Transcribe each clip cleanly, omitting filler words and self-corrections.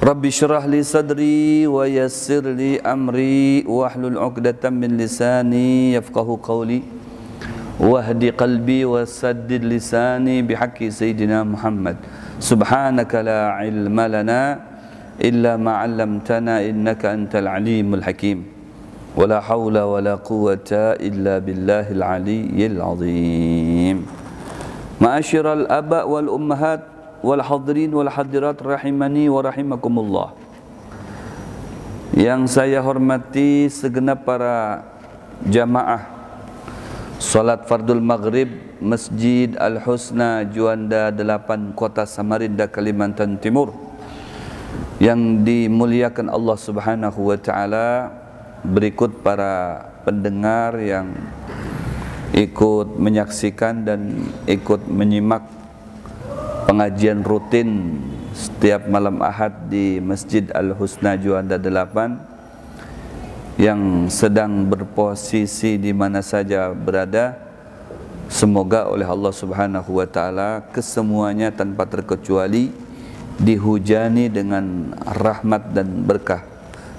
Rabbi syrah li sadri wa yassir li amri wahlul 'uqdatam min lisani yafqahu qawli wahdi qalbi wa saddid lisani bihaqqi sayyidina Muhammad. Subhanaka la ilma lana illa ma 'allamtana innaka antal alimul hakim. Wala haula wala quwwata illa billahil aliyyil azim. Ma'asyiral aba wal ummahat wal hadirin wal hadirat rahimani wa rahimakumullah. Yang saya hormati segenap para jamaah salat fardul maghrib Masjid Al-Husna Juanda 8 Kota Samarinda, Kalimantan Timur, yang dimuliakan Allah Subhanahu wa taala. Berikut para pendengar yang ikut menyaksikan dan ikut menyimak pengajian rutin setiap malam Ahad di Masjid Al-Husna Juanda 8 yang sedang berposisi di mana saja berada. Semoga oleh Allah Subhanahu wa taala kesemuanya tanpa terkecuali dihujani dengan rahmat dan berkah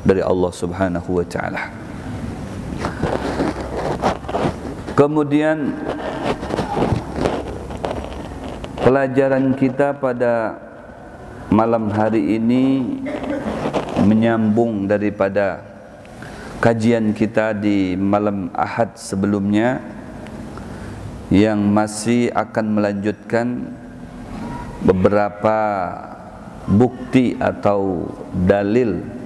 dari Allah Subhanahu wa taala. Kemudian pelajaran kita pada malam hari ini menyambung daripada kajian kita di malam Ahad sebelumnya, yang masih akan melanjutkan beberapa bukti atau dalil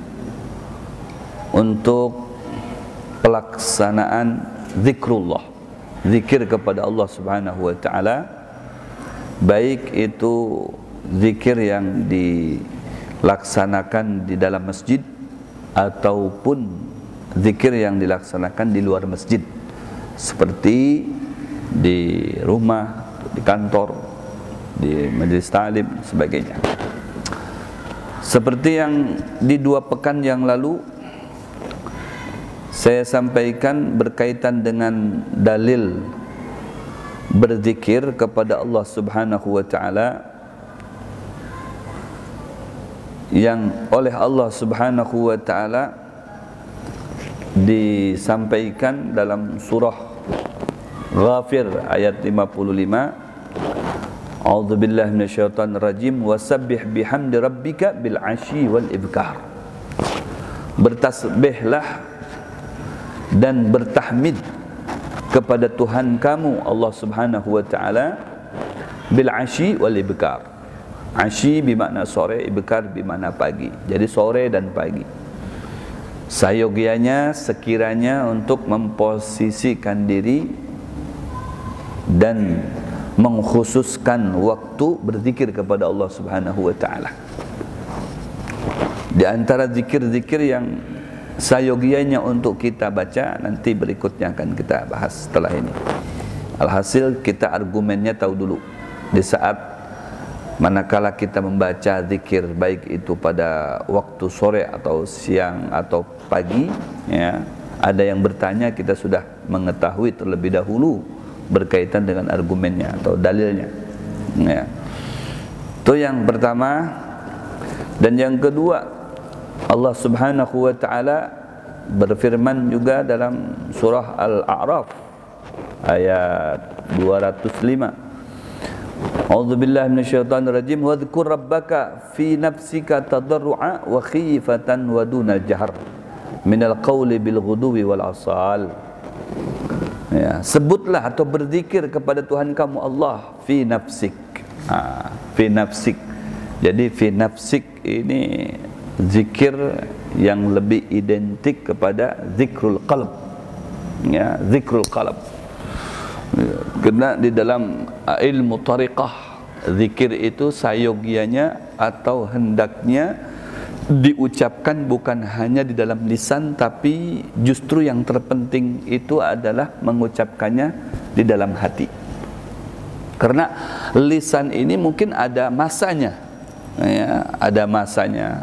untuk pelaksanaan zikrullah, zikir kepada Allah Subhanahu wa taala, baik itu zikir yang dilaksanakan di dalam masjid ataupun zikir yang dilaksanakan di luar masjid, seperti di rumah, di kantor, di majelis ta'lim, sebagainya. Seperti yang di 2 pekan yang lalu saya sampaikan berkaitan dengan dalil berzikir kepada Allah Subhanahu wa taala yang oleh Allah Subhanahu wa taala disampaikan dalam surah Ghafir ayat 55. A'udzubillahi minasyaitonir rajim, wasabbih bihamdi rabbika bil 'ashyi wal ibkar. Bertasbihlah dan bertahmid kepada Tuhan kamu Allah Subhanahu wa taala bil 'ashyi wal ibkar. 'Ashyi bermakna sore, ibkar bermakna pagi. Jadi sore dan pagi. Sayogianya sekiranya untuk memposisikan diri dan mengkhususkan waktu berzikir kepada Allah Subhanahu wa taala. Di antara zikir-zikir yang sayogianya untuk kita baca, nanti berikutnya akan kita bahas setelah ini. Alhasil kita argumennya tahu dulu. Di saat manakala kita membaca zikir, baik itu pada waktu sore atau siang atau pagi, ya, ada yang bertanya, kita sudah mengetahui terlebih dahulu berkaitan dengan argumennya atau dalilnya, ya. Itu yang pertama. Dan yang kedua, Allah Subhanahu wa taala berfirman juga dalam surah Al-A'raf ayat 205. A'udzubillahi minasyaitonir rajim, wadhkur rabbaka fi nafsika tadarru'a wa khifatan wa dunal jahr minal qawli bil ghuduwi wal asal. Ya, sebutlah atau berzikir kepada Tuhan kamu Allah fi nafsik. Fi nafsik. Jadi fi nafsik ini zikir yang lebih identik kepada zikrul qalb. Ya, zikrul qalb. Karena di dalam ilmu tariqah, zikir itu sayogianya atau hendaknya diucapkan bukan hanya di dalam lisan, tapi justru yang terpenting itu adalah mengucapkannya di dalam hati. Karena lisan ini mungkin ada masanya, ya, ada masanya,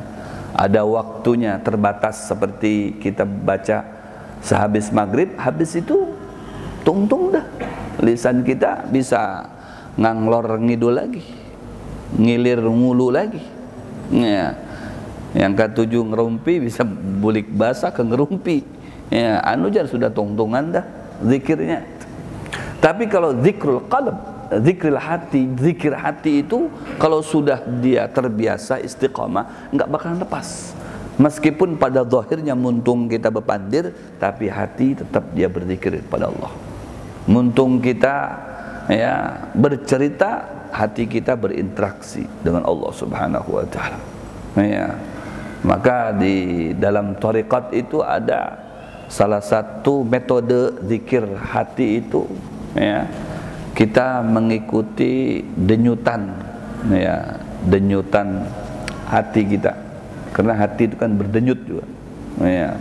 ada waktunya terbatas. Seperti kita baca sehabis maghrib, habis itu tung-tung dah, lisan kita bisa nganglor ngidul lagi, ngilir ngulu lagi, ya. Yang ketujuh ngerumpi bisa bulik basah ke ngerumpi. Ya, anu jar sudah tongtongan dah zikirnya. Tapi kalau zikrul qalb, zikril hati, zikir hati itu kalau sudah dia terbiasa istiqamah, enggak bakalan lepas. Meskipun pada zahirnya muntung kita berpandir, tapi hati tetap dia berzikir kepada Allah. Muntung kita ya bercerita, hati kita berinteraksi dengan Allah Subhanahu wa taala. Ya. Maka di dalam tariqat itu ada salah satu metode zikir hati itu ya, kita mengikuti denyutan ya, denyutan hati kita. Karena hati itu kan berdenyut juga. Ya.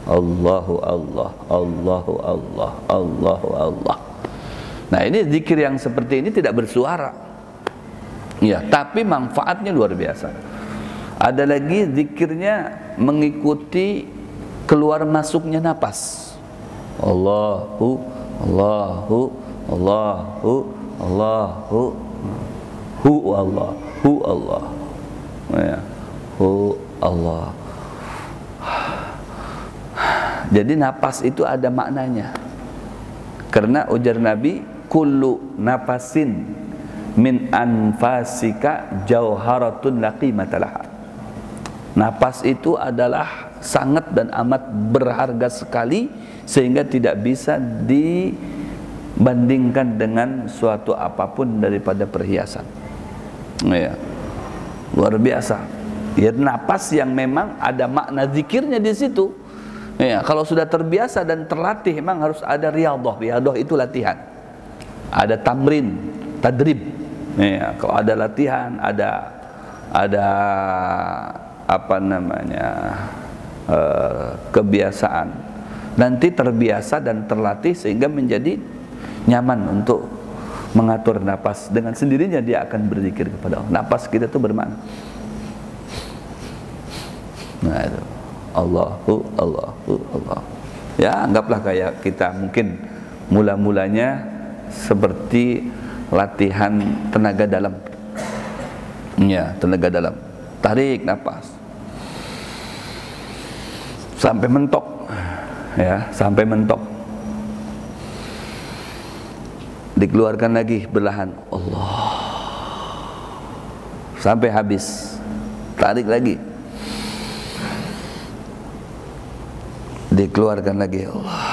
Allahu Allah, Allahu Allah, Allahu Allah. Nah, ini zikir yang seperti ini tidak bersuara. Ya, tapi manfaatnya luar biasa. Ada lagi zikirnya mengikuti keluar masuknya napas. Allahu, Allahu, Allahu, Allahu, hu Allah, hu Allah. Ya, hu Allah. Jadi napas itu ada maknanya. Karena ujar Nabi, kullu napasin min anfasika jauharatun laqimatalah. Napas itu adalah sangat dan amat berharga sekali sehingga tidak bisa dibandingkan dengan suatu apapun daripada perhiasan. Ya. Luar biasa. Ya, napas yang memang ada makna zikirnya di situ. Ya, kalau sudah terbiasa dan terlatih memang harus ada riyadhah. Riyadhah itu latihan. Ada tamrin, tadrib. Ya, kalau ada latihan, ada apa namanya kebiasaan, nanti terbiasa dan terlatih sehingga menjadi nyaman untuk mengatur napas. Dengan sendirinya dia akan berzikir kepada Allah. Napas kita itu bermakna. Nah, itu Allahu, Allahu, Allah. Ya, anggaplah kayak kita mungkin mula-mulanya seperti latihan tenaga dalam. Ya, tenaga dalam. Tarik nafas sampai mentok. Ya, sampai mentok. Dikeluarkan lagi berlahan. Allah. Sampai habis. Tarik lagi. Dikeluarkan lagi. Allah.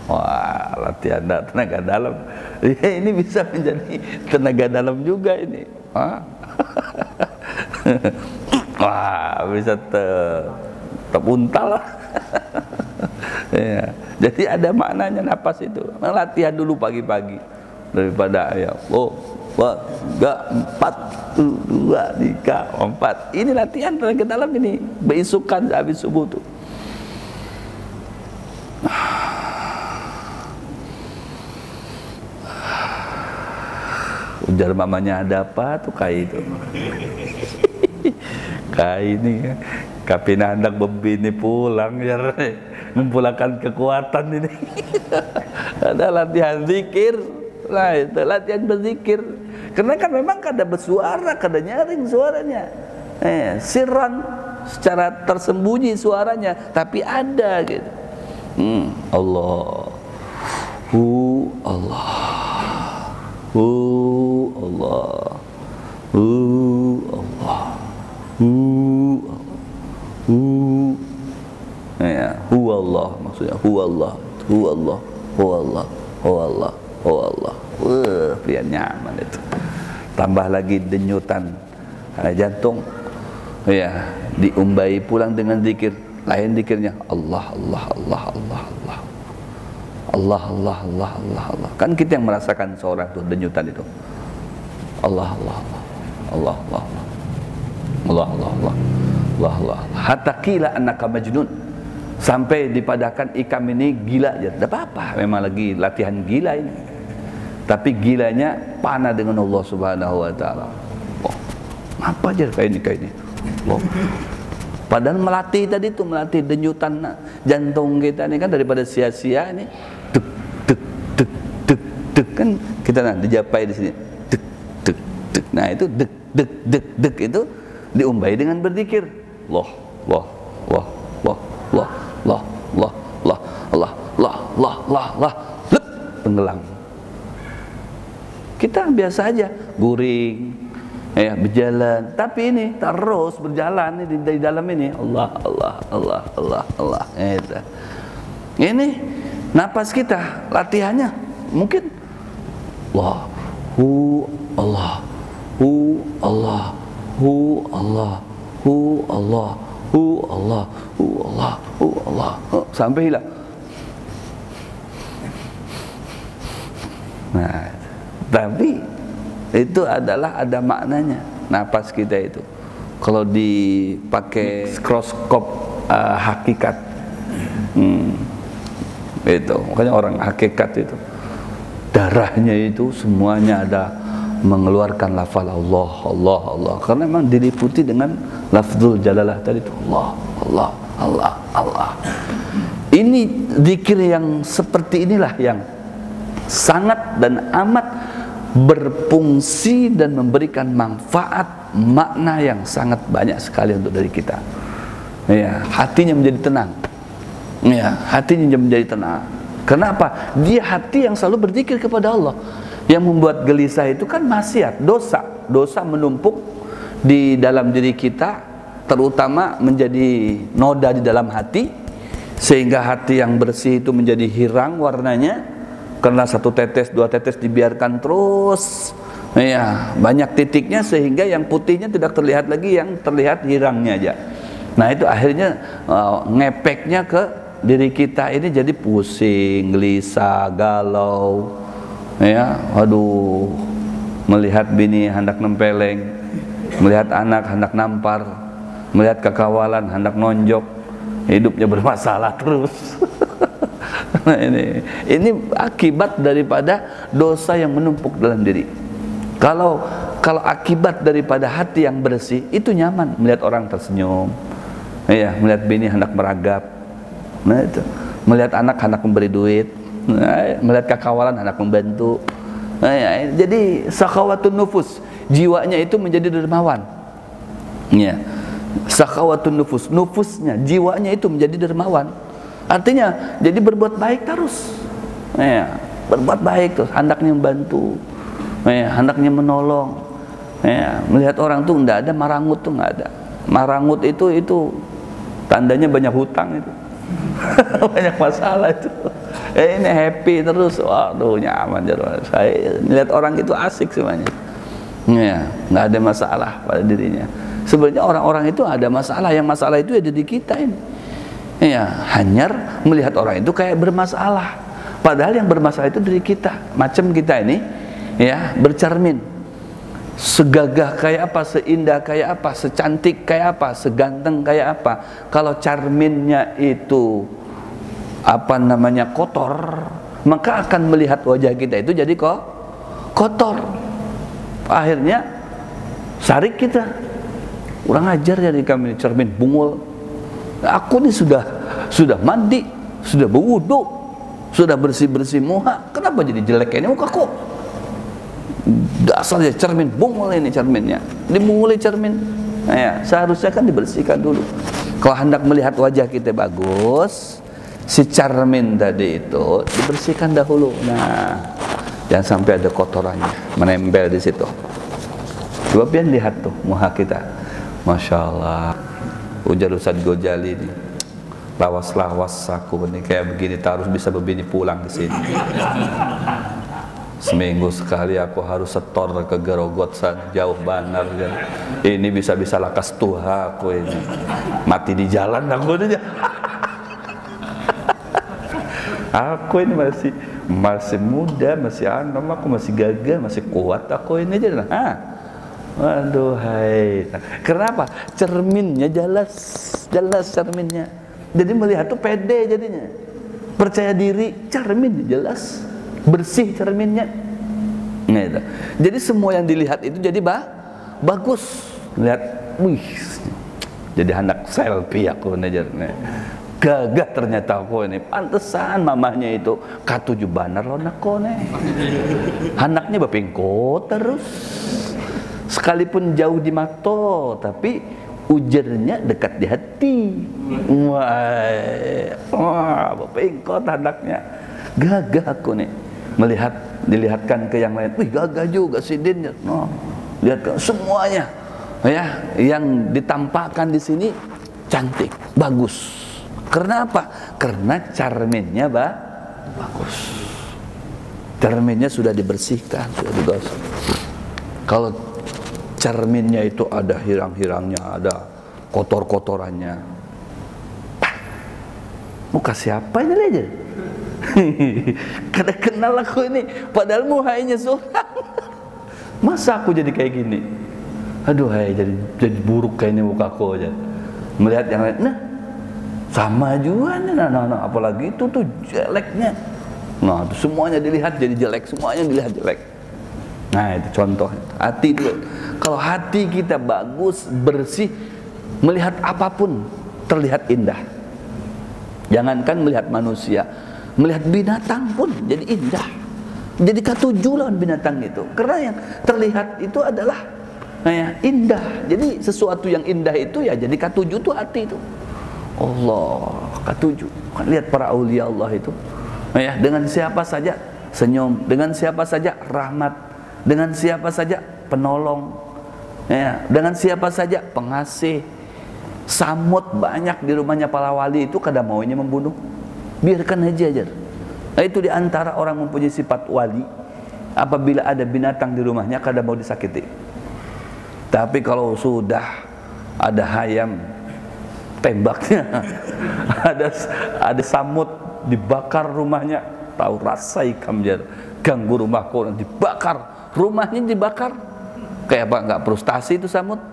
Wah, latihan tenaga dalam. Ya, ini bisa menjadi tenaga dalam juga ini. Wah, bisa terpuntal lah. Ya. Jadi ada maknanya napas itu. Latihan dulu pagi-pagi daripada ya. Oh, 3, 4, 2, 3, 4. Ini latihan tenaga dalam ini. Beisukan habis subuh tuh. Ujar mamanya, ada apa tuh kai itu? Kai ini kan kapina hendak bebini pulang ya, mempulangkan kekuatan ini. Ada latihan zikir. Nah, itu latihan berzikir. Karena kan memang kada bersuara, kada nyaring suaranya. Sirran, secara tersembunyi suaranya, tapi ada gitu. Allah. Allah. Allah. Allah. Ya, Allah maksudnya Allah. Allah. Allah. Allah. Allah. Biar nyaman itu. Tambah lagi denyutan jantung. Ya, diumbai pulang dengan zikir. Lain zikirnya Allah, Allah, Allah, Allah, Allah. Allah, Allah, Allah, Allah, Allah. Kan kita yang merasakan seorang tuh denyutan itu. Allah, Allah, Allah, Allah, Allah, Allah, Allah, Allah, Allah, Allah. Hatta qila annaka majnun. Sampai dipadakan ikam ini gila aja. Tidak apa-apa, memang lagi latihan gila ini. Tapi gilanya panah dengan Allah Subhanahu wa taala. Oh, apa aja kayak ini. Oh. Padahal melatih tadi itu, melatih denyutan jantung kita ini kan daripada sia-sia ini. Dek dek dek dek dek kan kita dijapai di sini. Dek dek dek. Nah itu dek dek dek dek itu diumbai dengan berzikir. Allah, Allah, Allah, Allah, Allah, Allah, Allah, Allah, Allah, Allah, Allah, Allah, Allah, lep, tenggelam. Kita biasa aja guring, ya berjalan, tapi ini terus berjalan ini di dalam ini Allah, Allah, Allah, Allah, Allah. Ini napas kita latihannya mungkin Allah, Allah, Allah, Allah, Allah, Allah, Allah, Allah, sampai hilang. Nah, tapi itu adalah ada maknanya napas kita itu. Kalau dipakai mikroskop hakikat, itu makanya orang hakikat itu darahnya itu semuanya ada mengeluarkan lafal Allah, Allah, Allah, karena memang diliputi dengan lafzul jalalah tadi itu Allah, Allah, Allah, Allah. Ini zikir yang seperti inilah yang sangat dan amat berfungsi dan memberikan manfaat makna yang sangat banyak sekali untuk dari kita. Ya, hatinya menjadi tenang. Ya, hatinya menjadi tenang. Kenapa? Dia hati yang selalu berzikir kepada Allah. Yang membuat gelisah itu kan maksiat, dosa. Dosa menumpuk di dalam diri kita, terutama menjadi noda di dalam hati, sehingga hati yang bersih itu menjadi hirang warnanya, karena satu tetes, dua tetes dibiarkan terus, ya banyak titiknya, sehingga yang putihnya tidak terlihat lagi, yang terlihat hirangnya aja. Nah itu akhirnya ngepeknya ke diri kita ini jadi pusing, gelisah, galau, ya, aduh, melihat bini hendak nempeleng, melihat anak hendak nampar, melihat kekawalan hendak nonjok, hidupnya bermasalah terus. Nah, ini akibat daripada dosa yang menumpuk dalam diri. Kalau akibat daripada hati yang bersih itu nyaman, melihat orang tersenyum, ya, melihat bini hendak meragap, nah itu, melihat anak hendak memberi duit, nah, melihat kakawalan hendak membantu, nah, ya, jadi sakhawatun nufus, jiwanya itu menjadi dermawan, ya, sakhawatun nufus, nufusnya, jiwanya itu menjadi dermawan. Artinya jadi berbuat baik terus, ya, berbuat baik terus, hendaknya membantu, ya, hendaknya menolong, ya, melihat orang tuh nggak ada marangut tuh nggak ada. Marangut itu tandanya banyak hutang itu. Banyak masalah itu. Ini happy terus, waduh nyaman jadi. Saya lihat orang itu asik semuanya, ya, nggak ada masalah pada dirinya. Sebenarnya orang-orang itu ada masalah, yang masalah itu ya di kita ini. Ya, hanya melihat orang itu kayak bermasalah, padahal yang bermasalah itu diri kita. Macam kita ini, ya, bercermin, segagah kayak apa, seindah kayak apa, secantik kayak apa, seganteng kayak apa. Kalau cerminnya itu apa namanya kotor, maka akan melihat wajah kita itu jadi kok kotor. Akhirnya sarik kita, kurang ajar jadi kami cermin bungul. Aku ini sudah mandi, sudah berwudu, sudah bersih-bersih muka, kenapa jadi jelek ini mukaku? Dasarnya cermin bungul ini cerminnya, dimunguli cermin. Nah, ya, seharusnya kan dibersihkan dulu. Kalau hendak melihat wajah kita bagus, si cermin tadi itu dibersihkan dahulu. Nah, jangan sampai ada kotorannya menempel di situ. Coba pian lihat tuh muka kita, masya Allah. Ujar Ustaz Gojali ini, lawas-lawas aku ini kayak begini, harus bisa begini pulang ke sini. Seminggu sekali aku harus setor ke Gerogot sana, jauh banar kan. Ini bisa-bisa lakas tuha aku ini, mati di jalan aku ini. Aku ini masih muda, masih anom, aku masih gagah, masih kuat aku ini aja. Waduh, hai. Kenapa? Cerminnya jelas cerminnya. Jadi melihat tuh pede jadinya. Percaya diri, cermin jelas. Bersih cerminnya. Nah, itu. Jadi semua yang dilihat itu jadi bagus. Lihat, wih. Jadi anak selfie aku aja. Gagah ternyata aku ini. Pantesan mamahnya itu K7 banar lo nak nih. Anaknya bapingko terus. sekalipun jauh di mata, tapi ujarnya dekat di hati. Wah, Bapak engkau tandaknya gagah aku nih dilihatkan ke yang lain. Wih, gagah juga si Din. No, lihatkan semuanya ya yang ditampakkan di sini cantik, bagus. Karena apa? Karena cerminnya bagus. Cerminnya sudah dibersihkan, sudah digosok. Kalau cerminnya itu ada hirang-hirangnya, ada kotor-kotorannya, muka siapa ini aja? Kada kenal aku ini, padahal muhainya seorang. Masa aku jadi kayak gini? Aduh, hai, jadi buruk kayak ini muka aku aja. Melihat yang lain, nah sama juga nih, nah, apalagi itu tuh jeleknya. Nah, itu semuanya dilihat jadi jelek, semuanya dilihat jelek. Nah, itu contohnya. Hati itu, kalau hati kita bagus, bersih, melihat apapun terlihat indah. Jangankan melihat manusia, melihat binatang pun jadi indah. Jadi katuju lawan binatang itu, karena yang terlihat itu adalah indah. Jadi sesuatu yang indah itu ya jadi katuju tuh hati itu. Allah, katuju. Lihat para aulia Allah itu, dengan siapa saja senyum, dengan siapa saja rahmat, dengan siapa saja penolong, dengan siapa saja pengasih. Samut banyak di rumahnya para wali itu kada maunya membunuh, biarkan aja. Nah, itu diantara orang mempunyai sifat wali, apabila ada binatang di rumahnya kada mau disakiti. Tapi kalau sudah ada hayam, tembaknya, ada samut dibakar rumahnya, tahu rasa ikam jar, ganggu rumahku, dibakar rumahnya, dibakar kayak apa? Nggak frustasi itu samut.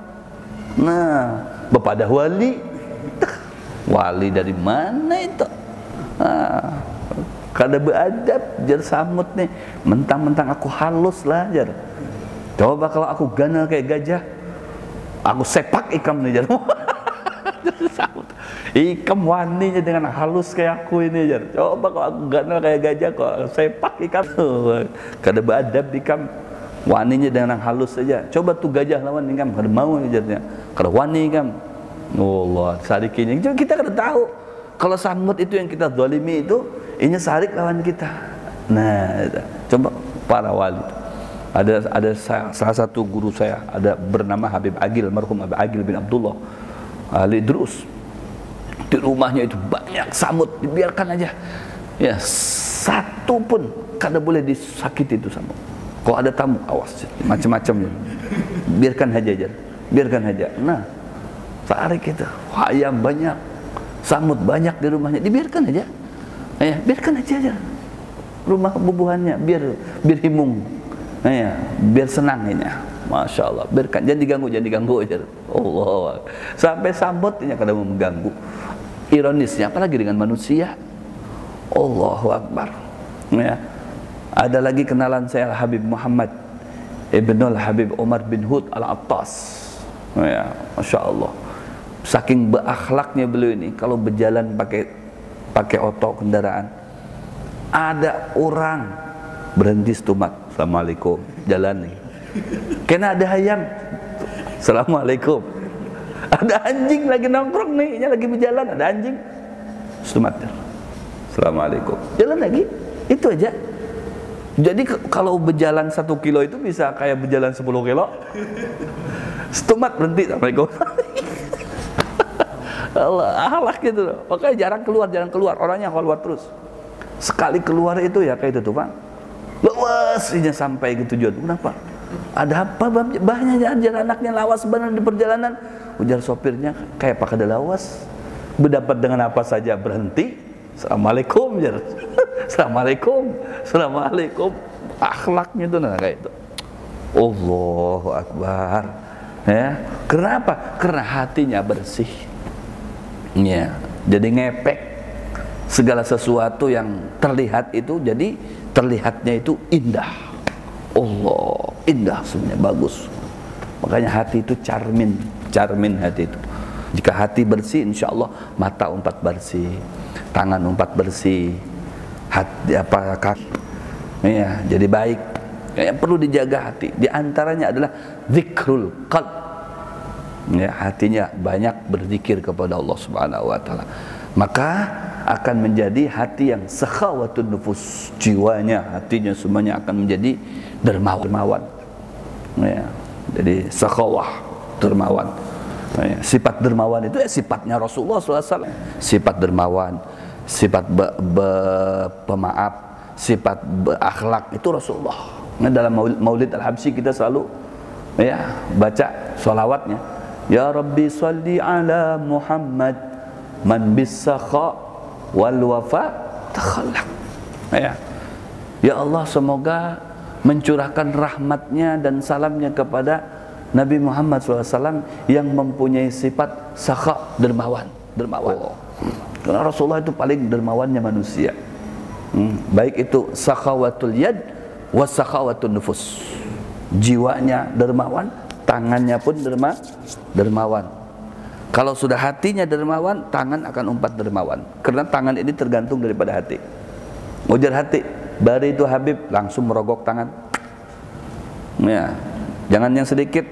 Nah, bapak ada wali dari mana itu? Kada beadab jar samut nih, mentang-mentang aku halus lah jar. Coba kalau aku ganal kayak gajah, aku sepak ikam nih jar. Ikam waninya dengan halus kayak aku ini jar. Coba kalau aku ganal kayak gajah, kok sepak ikam. Kada beadab ikam, waninya dengan halus saja. Coba tuh gajah lawan ikam, kada mau jarnya. Kada wani ikam. Allah, sarikinya. Kita kada tahu kalau samut itu yang kita zalimi itu, ini sarik lawan kita. Nah, coba para wali. Ada salah satu guru saya, ada bernama Habib Agil, marhum Habib Agil bin Abdullah Ali Drus. Di rumahnya itu banyak samut, dibiarkan aja. Ya, satu pun kada boleh disakiti itu samut. Kalau ada tamu, awas, macam-macam. Biarkan aja. Biarkan aja. Nah, tarik kita. Ayam banyak, samut banyak di rumahnya, dibiarkan aja. Biarkan aja. Rumah bubuhannya biar himung. Biar senang ini. Masya Allah, biarkan, jangan diganggu aja. Allah, sampai samutnya kadang mengganggu. Ironisnya, apalagi dengan manusia. Allahu Akbar. Ada lagi kenalan saya, Habib Muhammad Ibnul Habib Umar bin Hud Al-Attas. Masya Allah, saking berakhlaknya beliau ini, kalau berjalan pakai oto kendaraan, ada orang berhenti setumat, assalamualaikum, jalan nih. Kena ada ayam, assalamualaikum. Ada anjing lagi nongkrong nih, lagi berjalan, ada anjing, setumat, assalamualaikum, jalan lagi. Itu aja. Jadi kalau berjalan 1 kilo itu bisa kayak berjalan 10 kilo. Setumat, berhenti, assalamualaikum. Allah, ahlak gitu loh. Makanya jarang keluar, orangnya keluar terus. Sekali keluar itu ya kayak itu tuh, Pak. Lawasnya sampai ke tujuan. Kenapa? Ada apa banyak ajar anaknya lawas benar di perjalanan. Ujar sopirnya, kayak apa kada lawas? Berdapat dengan apa saja berhenti. Assalamualaikum, jar. Assalamualaikum. Akhlaknya itu nah kayak itu. Allahu Akbar. Kenapa? Karena hatinya bersih. Jadi ngepek segala sesuatu yang terlihat itu, jadi terlihatnya itu indah. Allah, indah sebenarnya, bagus. Makanya hati itu cermin hati itu. Jika hati bersih, insya Allah mata umpat bersih, tangan umpat bersih, hati kaki, jadi baik. Yang perlu dijaga hati. Di antaranya adalah zikrul qalb. Ya, hatinya banyak berzikir kepada Allah Subhanahu wa taala. Maka akan menjadi hati yang sakhawatun nufus. Jiwanya, hatinya semuanya akan menjadi dermawan. Ya, jadi sakhawah, dermawan. Ya, sifat dermawan itu sifatnya Rasulullah SAW. Sifat dermawan, sifat pemaaf, sifat berakhlak itu Rasulullah. Nah, dalam Maulid Al-Habsyi kita selalu baca sholawatnya. Ya Rabbi salli ala Muhammad man bis-sakha wal wafa takhallaq. Ya Allah, semoga mencurahkan rahmatnya dan salamnya kepada Nabi Muhammad SAW yang mempunyai sifat sakha, dermawan. Karena Rasulullah itu paling dermawannya manusia. Baik itu sakhawatul yad wa sakhawatun nufus. Jiwanya dermawan, tangannya pun dermawan. Kalau sudah hatinya dermawan, tangan akan umpat dermawan. Karena tangan ini tergantung daripada hati. Ujar hati, bari itu Habib, langsung merogok tangan. Ya, jangan yang sedikit,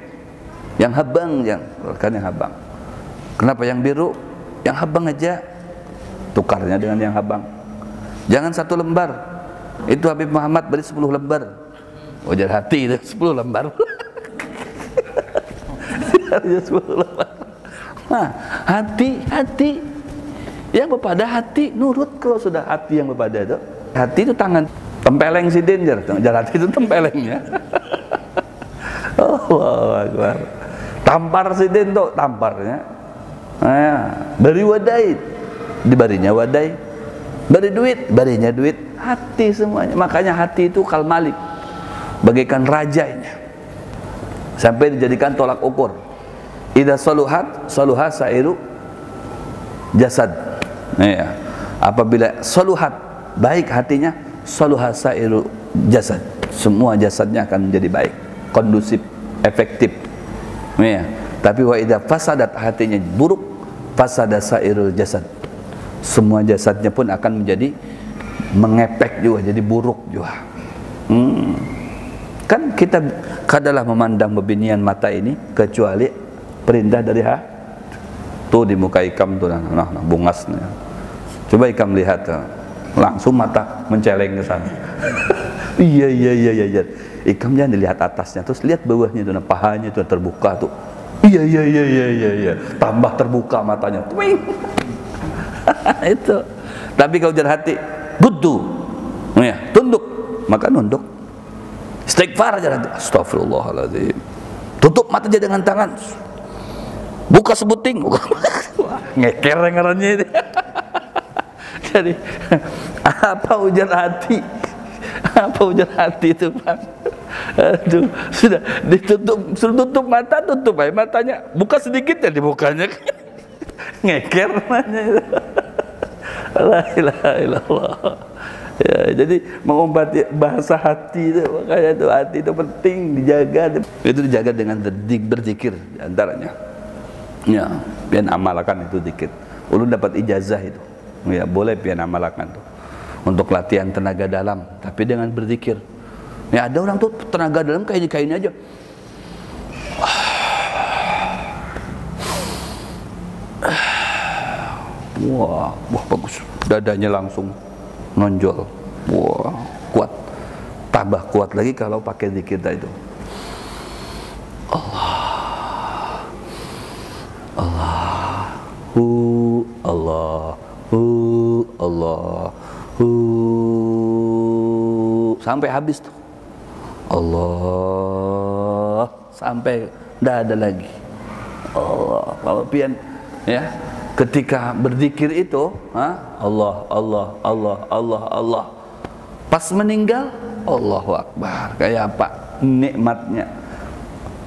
yang habang, yang habang. Kenapa yang biru? Yang habang aja, tukarnya dengan yang habang. Jangan 1 lembar. Itu Habib Muhammad beri 10 lembar. Ujar hati itu 10 lembar. 10 lembar. Nah, hati yang bepada hati nurut. Kalau sudah hati yang bepada itu, hati itu tangan tempeleng si danger, hati itu tempelengnya. Allahu Akbar. Tampar si den tuh tamparnya. Beri wadai, dibarinya wadai. Beri duit, barinya duit. Hati semuanya. Makanya hati itu kal malik, bagaikan rajanya, sampai dijadikan tolak ukur. Idza saluhat saluha sairu jasad. Apabila saluhat, baik hatinya, saluha sairu jasad, semua jasadnya akan menjadi baik, kondusif, efektif. Tapi wa idza fasadat, hatinya buruk, fasada sairul jasad, semua jasadnya pun akan menjadi mengepek juga, jadi buruk juga. Kan kita kadalah memandang bebinian mata ini kecuali perintah dari tuh di muka ikam tuh, nah bungasnya. Coba ikam lihat, langsung mata menceleng ke sana. Iya. Ikam jangan dilihat atasnya, terus lihat bawahnya itu, pahanya itu terbuka tuh. Iya. Tambah terbuka matanya. Itu. Tapi kalau ujar hati, butuh, tunduk, maka nunduk. Istighfar aja nanti. Astagfirullahaladzim. Tutup mata aja dengan tangan. Buka sebuting. Ngeker ngarannya itu. Jadi apa ujar hati? Apa ujar hati itu, Pak? Aduh, sudah ditutup, suruh tutup mata, tutup aja matanya. Buka sedikit ya di mukanya. Ngeker namanya itu. La ilaha illallah. Ya, jadi mengobati bahasa hati itu, makanya itu hati itu penting dijaga. Itu dijaga dengan berzikir antaranya. Ya, pian amalkan itu dikit. Ulun dapat ijazah itu. Ya, boleh pian amalkan tuh. Untuk latihan tenaga dalam, tapi dengan berzikir. Ya, ada orang tuh tenaga dalam kayak ini aja. Wah, bagus. Dadanya langsung nonjol. Wah, kuat. Tambah kuat lagi kalau pakai zikir itu. Sampai habis tuh. Allah, sampai tidak ada lagi. Allah, kalau pian ya, ketika berzikir itu, Allah. Pas meninggal, Allahu Akbar. Kayak apa nikmatnya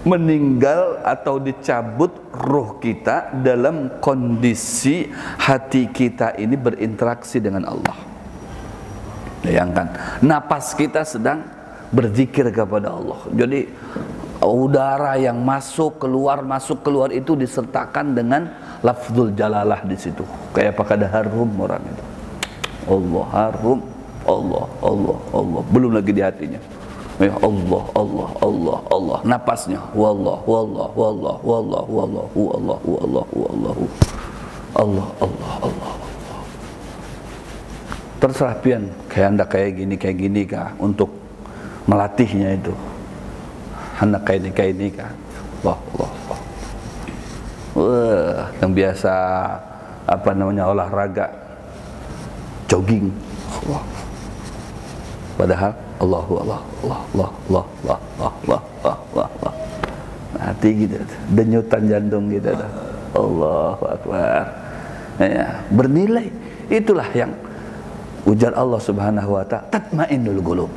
meninggal atau dicabut ruh kita dalam kondisi hati kita ini berinteraksi dengan Allah. Bayangkan, napas kita sedang berzikir kepada Allah. Jadi udara yang masuk keluar itu disertakan dengan lafzul jalalah di situ. Kayak apa, kada harum orang itu. Allah harum, Allah. Belum lagi di hatinya. Ya Allah, Allah, Allah, Allah. Napasnya wallah, wallah, wallah, wallah, wallah, wallah, wallah, wallah, Allah, Allah, Allah. Terserah pian kayak gini kah untuk melatihnya itu. Hendak kayak ini kah. Allah, Allah, Allah. Yang biasa apa namanya olahraga jogging. Allah. Padahal Allahu Allah, Allah, Allah, Allah, Allah, Allah, Allah, Allah, Allah. Hati gitu, denyutan jantung gitu dah. Allahu Akbar. Ya, bernilai. Itulah yang ujar Allah Subhanahu wa taala, tatmainnul qulub.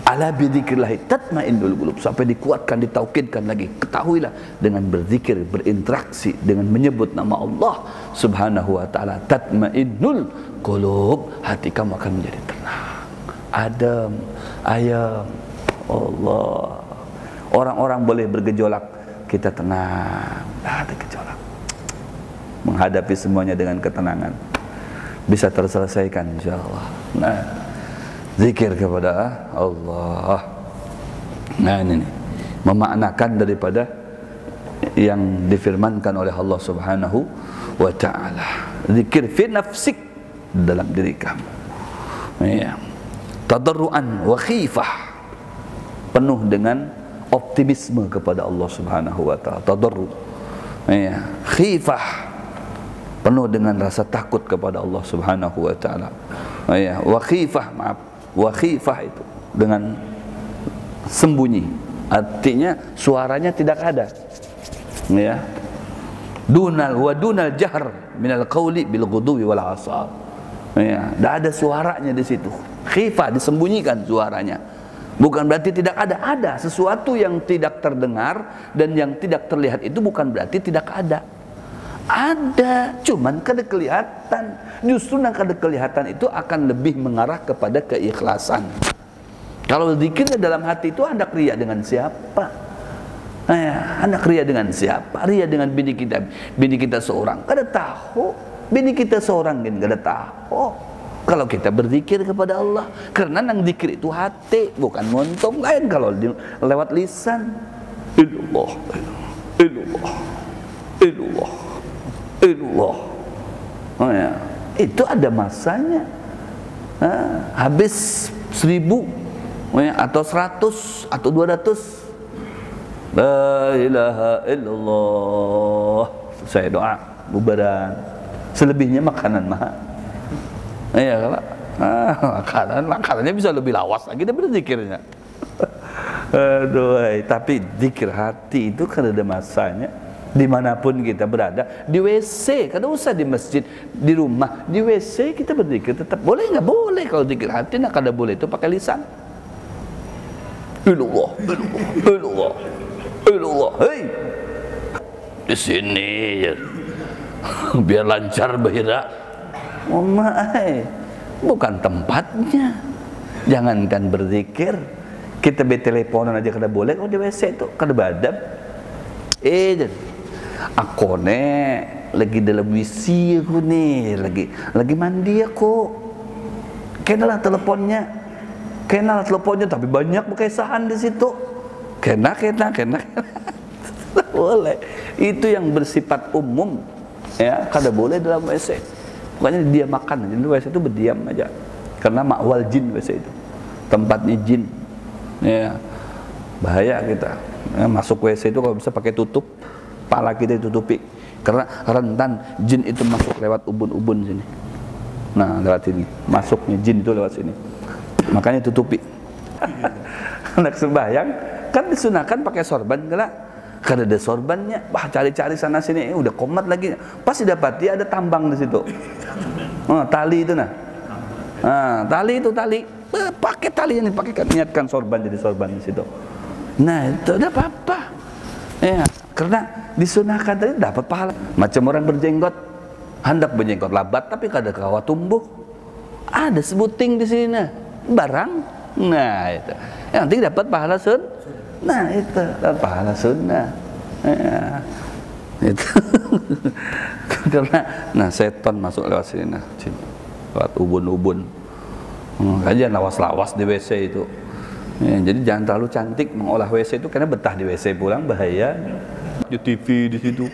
Ala bidzikrillah tatmainnul qulub. Sampai dikuatkan, ditaukidkan lagi. Ketahuilah dengan berzikir, berinteraksi dengan menyebut nama Allah Subhanahu wa taala, tatmainnul qulub, hati kamu akan menjadi tenang. Adem, ayam. Allah. Orang-orang boleh bergejolak, kita tenang, tak ada gejolak. Menghadapi semuanya dengan ketenangan, bisa terselesaikan insyaallah. Nah, zikir kepada Allah. Nah ini memaknakan daripada yang difirmankan oleh Allah Subhanahu wa taala. Zikir fi nafsik, dalam diri kamu. Ya. Tadarruan wa khifah, penuh dengan optimisme kepada Allah Subhanahu wa taala. Tadarru. Ya, khifah, penuh dengan rasa takut kepada Allah Subhanahu wa taala. Ya, wa khifah, maaf. Wa khifah itu dengan sembunyi. Artinya suaranya tidak ada. Ya. Dunal jahr minal qauli bil ghudwi wal asal. Ya, tidak ada suaranya di situ. Khifah, disembunyikan suaranya. Bukan berarti tidak ada. Ada sesuatu yang tidak terdengar dan yang tidak terlihat itu bukan berarti tidak ada. Ada, cuman kada kelihatan. Justru yang kada kelihatan itu akan lebih mengarah kepada keikhlasan. Kalau zikirnya dalam hati itu hendak ria dengan siapa? Hendak ria dengan siapa? Ria dengan bini kita seorang. Kada tahu. Bini kita seorang kan kada tahu. Kalau kita berzikir kepada Allah, karena nang zikir itu hati, bukan montong. Lain kalau lewat lisan. Illallah, illallah, illallah, illallah. Oh ya, itu ada masanya. Habis 1000 atau 100 atau 200. La ilaha illallah. Saya doa bubaran. Selebihnya makanan mah. Iya kalau makanannya bisa lebih lawas lagi daripada zikirnya. Aduh, tapi zikir hati itu kan ada masanya. Dimanapun kita berada, di WC, kada usah di masjid, di rumah, di WC kita berzikir tetap boleh nggak? Boleh. Kalau zikir hati nak kada boleh itu pakai lisan. Illallah, illallah, illallah, illallah. Hei, di sini ya. Biar lancar bahira. Bukan tempatnya. Jangankan berzikir, kita berteleponan aja kada boleh. Kalau di WC itu kada badab. Aku lagi dalam WC aku nih, lagi mandi aku. Kenalah teleponnya, tapi banyak kesahan di situ. Kena. Boleh. Itu yang bersifat umum, ya kada boleh dalam WC. Pokoknya dia makan aja, WC itu berdiam aja. Karena makwal jin WC itu, tempatnya jin. Ya, bahaya kita. Ya, masuk WC itu kalau bisa pakai tutup, kepala kita ditutupi. Karena rentan jin itu masuk lewat ubun-ubun sini. Nah, lewat sini. Masuknya jin itu lewat sini. Makanya tutupi. Anak sembahyang kan disunahkan pakai sorban, kada ada sorbannya, cari-cari sana sini, udah komat lagi, pasti dapati ada tambang di situ. Tali itu tali pakai tali ini, niatkan sorban jadi sorban di situ. Nah itu ada apa-apa, ya karena disunahkan tadi dapat pahala. Macam orang berjenggot, hendak berjenggot labat tapi kada kawat tumbuh, ada sebuting di sini, barang. Nah itu, yang penting dapat pahala Nah itu pahala sunnah. Ya, itu karena setan masuk lewat sini, lewat ubun-ubun. Kajian lawas-lawas di WC itu. Ya, jadi jangan terlalu cantik mengolah WC itu karena betah di WC pulang bahaya. Di TV di situ.